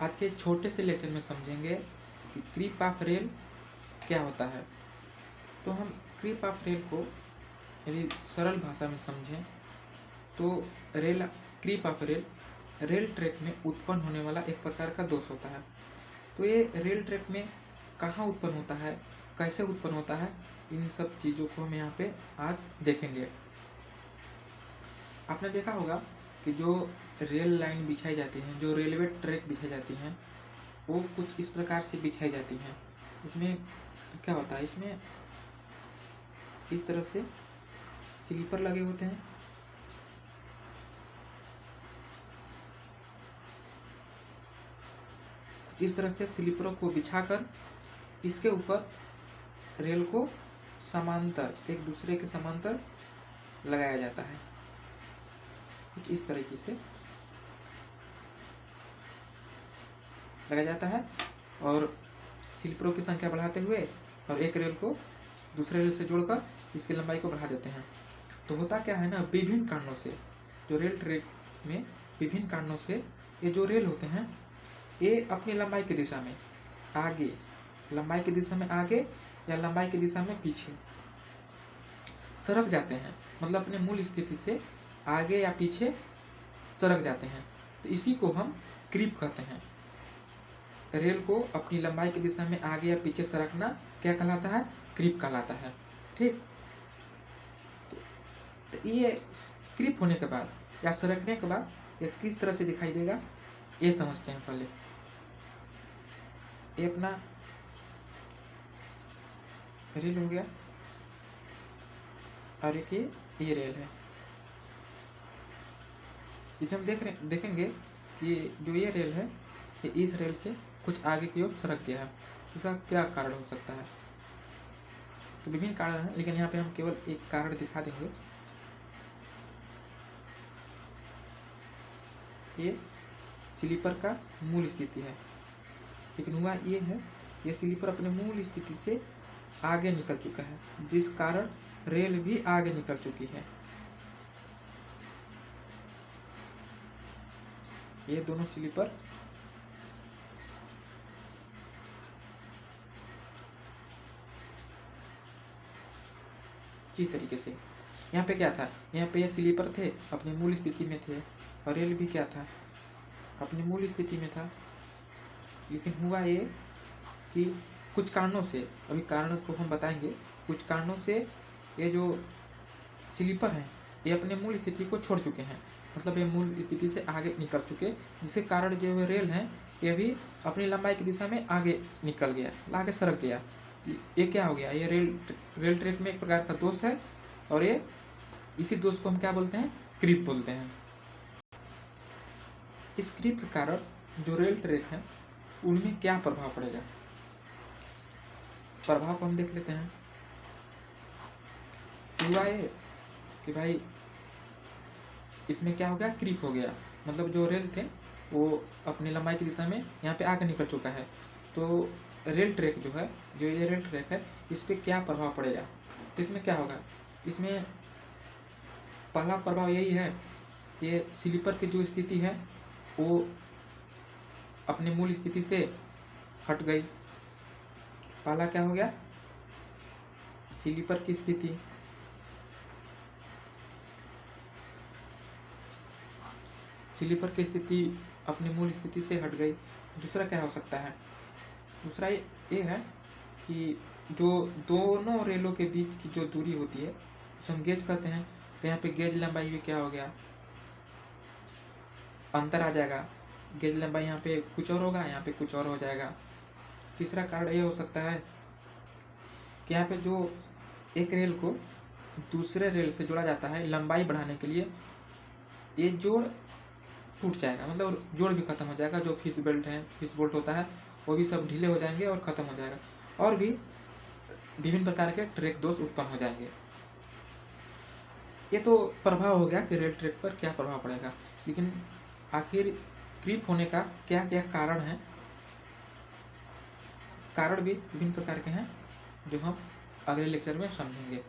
आज के छोटे से लेक्चर में समझेंगे कि क्रीप ऑफ रेल क्या होता है। तो हम क्रीप ऑफ रेल को यदि सरल भाषा में समझें तो क्रीप ऑफ रेल ट्रैक में उत्पन्न होने वाला एक प्रकार का दोष होता है। तो ये रेल ट्रैक में कहाँ उत्पन्न होता है, कैसे उत्पन्न होता है, इन सब चीज़ों को हम यहाँ पे आज देखेंगे। आपने देखा होगा कि जो रेल लाइन बिछाई जाती हैं, जो रेलवे ट्रैक बिछाई जाती हैं, वो कुछ इस प्रकार से बिछाई जाती हैं। इसमें क्या होता है, इसमें इस तरह से स्लीपर लगे होते हैं, कुछ इस तरह से स्लीपरों को बिछाकर इसके ऊपर रेल को समांतर, एक दूसरे के समांतर लगाया जाता है। कुछ इस तरीके से लगाया जाता है और स्लीपरों की संख्या बढ़ाते हुए और एक रेल को दूसरे रेल से जोड़कर इसकी लंबाई को बढ़ा देते हैं। तो होता क्या है ना, विभिन्न कारणों से जो रेल ट्रैक में विभिन्न कारणों से ये जो रेल होते हैं ये अपनी लंबाई की दिशा में आगे, लंबाई की दिशा में आगे या लंबाई की दिशा में पीछे सरक जाते हैं, मतलब अपने मूल स्थिति से आगे या पीछे सरक जाते हैं। तो इसी को हम क्रीप कहते हैं। रेल को अपनी लंबाई की दिशा में आगे या पीछे सरकना क्या कहलाता है, क्रीप कहलाता है। ठीक, तो ये क्रीप होने के बाद या सरकने के बाद ये किस तरह से दिखाई देगा ये समझते हैं। पहले ये अपना रेल हो गया और एक ये रेल है। इसे हम देखेंगे कि जो ये रेल है ये इस रेल से कुछ आगे की ओर सरक गया है। इसका क्या कारण हो सकता है? तो विभिन्न कारण हैं, लेकिन यहाँ पे हम केवल एक कारण दिखा देंगे। ये स्लीपर का मूल स्थिति है, लेकिन हुआ ये है ये स्लीपर अपने मूल स्थिति से आगे निकल चुका है, जिस कारण रेल भी आगे निकल चुकी है। ये दोनों स्लीपर जिस तरीके से यहाँ पे क्या था, यहाँ पे ये स्लीपर थे अपनी मूल स्थिति में थे और रेल भी क्या था, अपनी मूल स्थिति में था। लेकिन हुआ ये कि कुछ कारणों से, अभी कारण को हम बताएंगे, कुछ कारणों से ये जो स्लीपर हैं ये अपने मूल स्थिति को छोड़ चुके हैं, मतलब ये मूल स्थिति से आगे निकल चुके, जिसके कारण जो रेल हैं ये भी अपनी लंबाई की दिशा में आगे निकल गया, आगे सरक गया। ये क्या हो गया, ये रेल ट्रैक में एक प्रकार का दोष है और ये इसी दोष को हम क्या बोलते हैं, क्रीप बोलते हैं। इस क्रीप के कारण जो रेल ट्रैक है उनमें क्या प्रभाव पड़ेगा, प्रभाव को हम देख लेते हैं। हुआ ये कि भाई इसमें क्या हो गया, क्रीप हो गया, मतलब जो रेल थे वो अपनी लंबाई की दिशा में यहाँ पे आगे निकल चुका है। तो रेल ट्रैक जो है, जो ये रेल ट्रैक है, इस पर क्या प्रभाव पड़ेगा, तो इसमें क्या होगा, इसमें पहला प्रभाव यही है कि ये स्लीपर की जो स्थिति है वो अपने मूल स्थिति से हट गई। पहला क्या हो गया, स्लीपर की स्थिति अपनी मूल स्थिति से हट गई। दूसरा क्या हो सकता है, दूसरा ये है कि जो दोनों रेलों के बीच की जो दूरी होती है उसे हम गेज कहते हैं। तो यहाँ पे गेज लंबाई भी क्या हो गया, अंतर आ जाएगा। गेज लंबाई यहाँ पे कुछ और होगा, यहाँ पे कुछ और हो जाएगा। तीसरा कारण ये हो सकता है कि यहाँ पे जो एक रेल को दूसरे रेल से जोड़ा जाता है लंबाई बढ़ाने के लिए, ये जोड़ टूट जाएगा, मतलब जोड़ भी खत्म हो जाएगा। जो फिश बोल्ट होता है वो भी सब ढीले हो जाएंगे और ख़त्म हो जाएगा, और भी विभिन्न प्रकार के ट्रैक दोष उत्पन्न हो जाएंगे। ये तो प्रभाव हो गया कि रेल ट्रैक पर क्या प्रभाव पड़ेगा, लेकिन आखिर क्रीप होने का क्या क्या कारण है, कारण भी विभिन्न प्रकार के हैं जो हम अगले लेक्चर में समझेंगे।